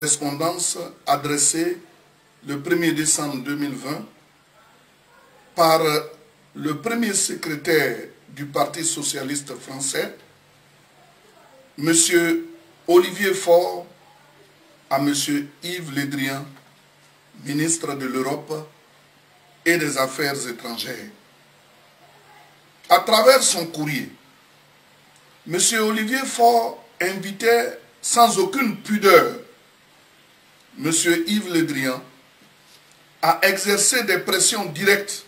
correspondance adressée le 1er décembre 2020 par le premier secrétaire du Parti socialiste français, M. Olivier Faure, à M. Yves Le Drian, ministre de l'Europe et des Affaires étrangères. À travers son courrier, M. Olivier Faure invitait sans aucune pudeur M. Yves Le Drian à exercer des pressions directes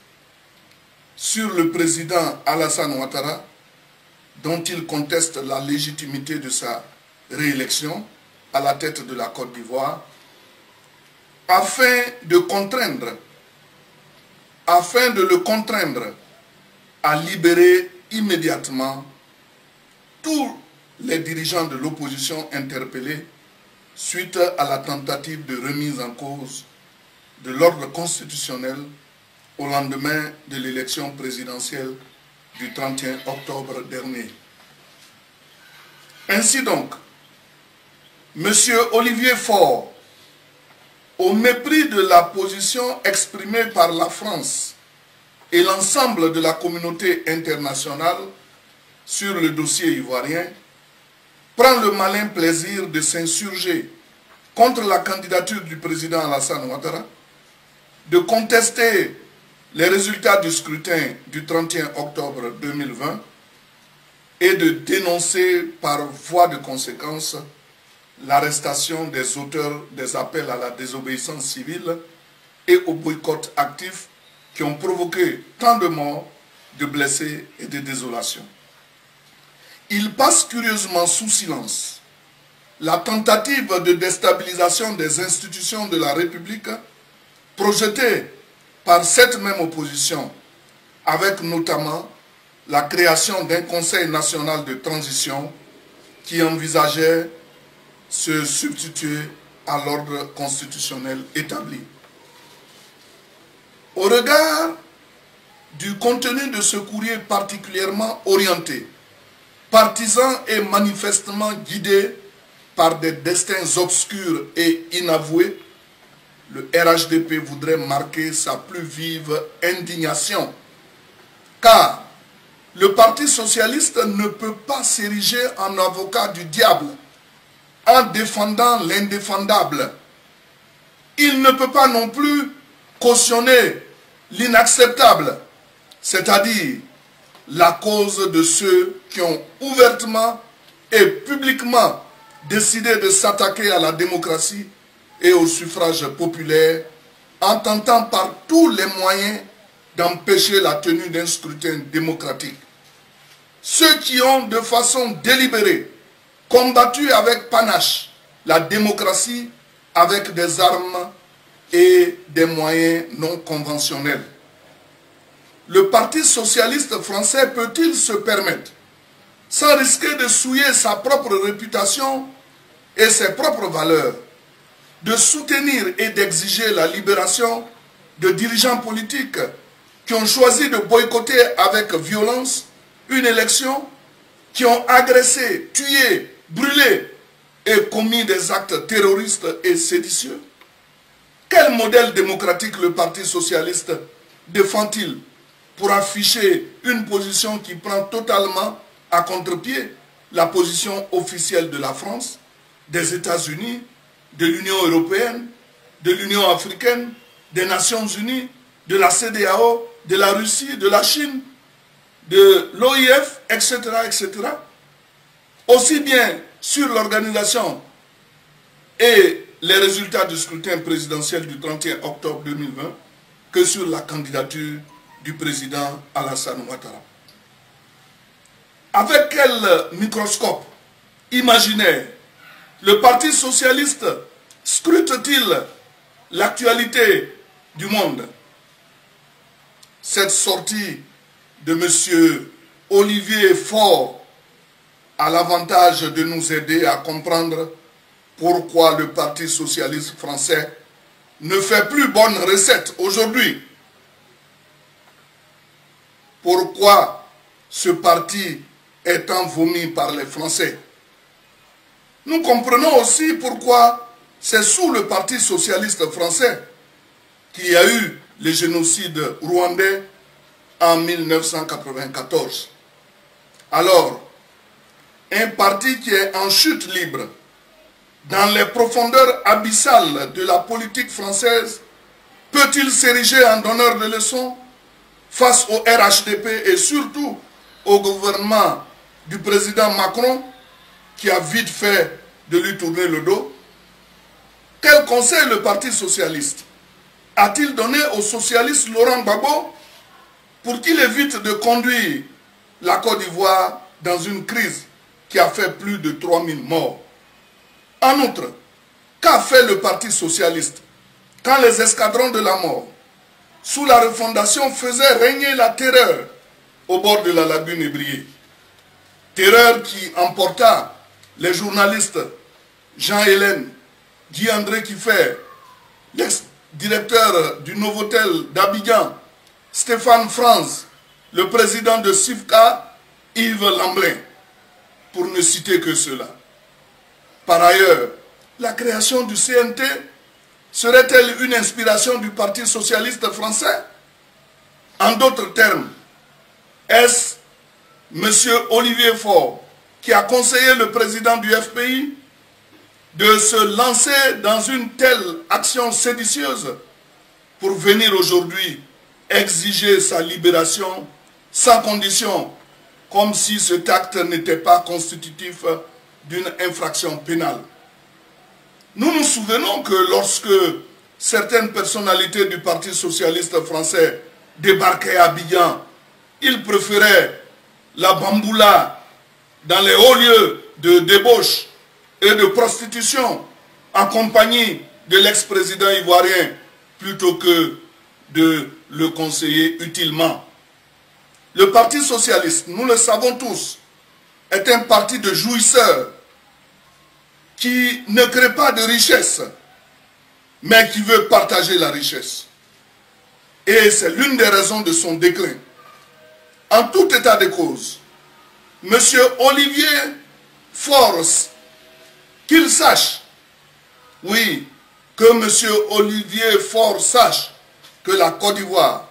sur le président Alassane Ouattara, dont il conteste la légitimité de sa réélection à la tête de la Côte d'Ivoire, afin de le contraindre à libérer immédiatement tous les dirigeants de l'opposition interpellés suite à la tentative de remise en cause de l'ordre constitutionnel au lendemain de l'élection présidentielle du 31 octobre dernier. Ainsi donc, M. Olivier Faure, au mépris de la position exprimée par la France et l'ensemble de la communauté internationale sur le dossier ivoirien, prend le malin plaisir de s'insurger contre la candidature du président Alassane Ouattara, de contester les résultats du scrutin du 31 octobre 2020 et de dénoncer par voie de conséquence l'arrestation des auteurs des appels à la désobéissance civile et au boycott actif qui ont provoqué tant de morts, de blessés et de désolations. Il passe curieusement sous silence la tentative de déstabilisation des institutions de la République projetée par cette même opposition, avec notamment la création d'un Conseil national de transition qui envisageait se substituer à l'ordre constitutionnel établi. Au regard du contenu de ce courrier particulièrement orienté, partisan et manifestement guidé par des destins obscurs et inavoués, le RHDP voudrait marquer sa plus vive indignation, car le Parti socialiste ne peut pas s'ériger en avocat du diable en défendant l'indéfendable. Il ne peut pas non plus cautionner l'inacceptable, c'est-à-dire la cause de ceux qui ont ouvertement et publiquement décidé de s'attaquer à la démocratie et au suffrage populaire en tentant par tous les moyens d'empêcher la tenue d'un scrutin démocratique. Ceux qui ont de façon délibérée combattu avec panache la démocratie avec des armes et des moyens non conventionnels. Le Parti socialiste français peut-il se permettre, sans risquer de souiller sa propre réputation et ses propres valeurs, de soutenir et d'exiger la libération de dirigeants politiques qui ont choisi de boycotter avec violence une élection, qui ont agressé, tué, brûlé et commis des actes terroristes et séditieux? Quel modèle démocratique le Parti socialiste défend-il pour afficher une position qui prend totalement à contre-pied la position officielle de la France, des États-Unis, de l'Union européenne, de l'Union africaine, des Nations unies, de la CEDEAO, de la Russie, de la Chine, de l'OIF, etc., etc. Aussi bien sur l'organisation et les résultats du scrutin présidentiel du 31 octobre 2020 que sur la candidature du président Alassane Ouattara. Avec quel microscope imaginaire le Parti socialiste scrute-t-il l'actualité du monde? Cette sortie de M. Olivier Faure a l'avantage de nous aider à comprendre pourquoi le Parti socialiste français ne fait plus bonne recette aujourd'hui. Pourquoi ce parti est vomi par les Français. Nous comprenons aussi pourquoi c'est sous le Parti socialiste français qu'il y a eu le génocide rwandais en 1994. Alors, un parti qui est en chute libre, dans les profondeurs abyssales de la politique française, peut-il s'ériger en donneur de leçons face au RHDP et surtout au gouvernement du président Macron qui a vite fait de lui tourner le dos? Quel conseil le Parti socialiste a-t-il donné au socialiste Laurent Gbagbo pour qu'il évite de conduire la Côte d'Ivoire dans une crise qui a fait plus de 3000 morts? En outre, qu'a fait le Parti socialiste quand les escadrons de la mort, sous la refondation, faisaient régner la terreur au bord de la lagune Ébrié? Terreur qui emporta les journalistes Jean-Hélène, Guy-André Kifer, l'ex-directeur du Novotel d'Abidjan, Stéphane Franz, le président de SIFCA, Yves Lamblin, pour ne citer que cela. Par ailleurs, la création du CNT serait-elle une inspiration du Parti socialiste français? En d'autres termes, est-ce M. Olivier Faure qui a conseillé le président du FPI de se lancer dans une telle action séditieuse pour venir aujourd'hui exiger sa libération sans condition, comme si cet acte n'était pas constitutif d'une infraction pénale? Nous nous souvenons que lorsque certaines personnalités du Parti socialiste français débarquaient à Abidjan, ils préféraient la bamboula dans les hauts lieux de débauche et de prostitution en compagnie de l'ex-président ivoirien plutôt que de le conseiller utilement. Le Parti socialiste, nous le savons tous, est un parti de jouisseurs qui ne crée pas de richesse, mais qui veut partager la richesse. Et c'est l'une des raisons de son déclin. En tout état de cause, M. Olivier Faure, qu'il sache, oui, que M. Olivier Faure sache que la Côte d'Ivoire,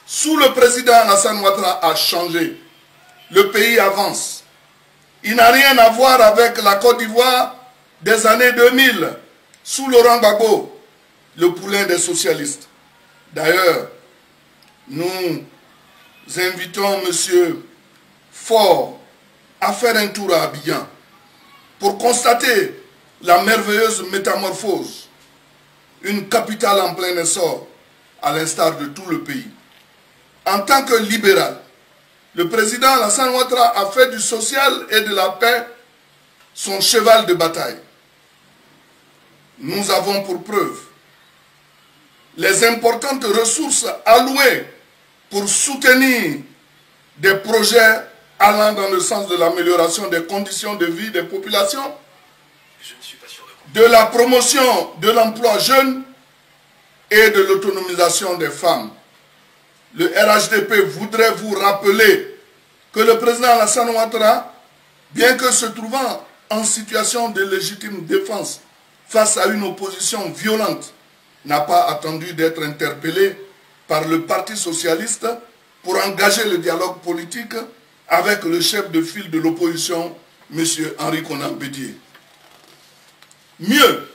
sous le président Alassane Ouattara, a changé. Le pays avance. Il n'a rien à voir avec la Côte d'Ivoire des années 2000, sous Laurent Gbagbo, le poulain des socialistes. D'ailleurs, nous invitons M. Faure à faire un tour à Abidjan pour constater la merveilleuse métamorphose, une capitale en plein essor, à l'instar de tout le pays. En tant que libéral, le président Alassane Ouattara a fait du social et de la paix son cheval de bataille. Nous avons pour preuve les importantes ressources allouées pour soutenir des projets allant dans le sens de l'amélioration des conditions de vie des populations, de la promotion de l'emploi jeune et de l'autonomisation des femmes. Le RHDP voudrait vous rappeler que le président Alassane Ouattara, bien que se trouvant en situation de légitime défense face à une opposition violente, n'a pas attendu d'être interpellé par le Parti socialiste pour engager le dialogue politique avec le chef de file de l'opposition, M. Henri Konan Bédié. Mieux,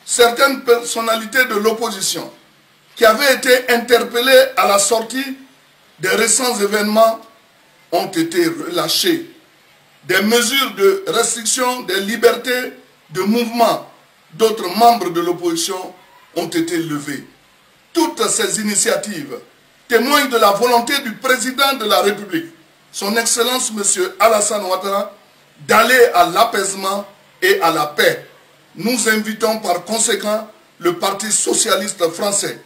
certaines personnalités de l'opposition qui avaient été interpellées à la sortie des récents événements ont été relâchées. Des mesures de restriction des libertés de mouvement d'autres membres de l'opposition ont été levées. Toutes ces initiatives témoignent de la volonté du président de la République, son Excellence M. Alassane Ouattara, d'aller à l'apaisement et à la paix. Nous invitons par conséquent le Parti socialiste français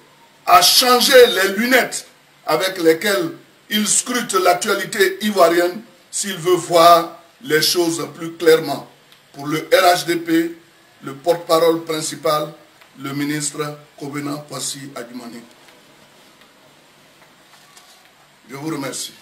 à changer les lunettes avec lesquelles il scrute l'actualité ivoirienne s'il veut voir les choses plus clairement. Pour le RHDP, le porte-parole principal, le ministre Kobena Kwasi Adjumani. Je vous remercie.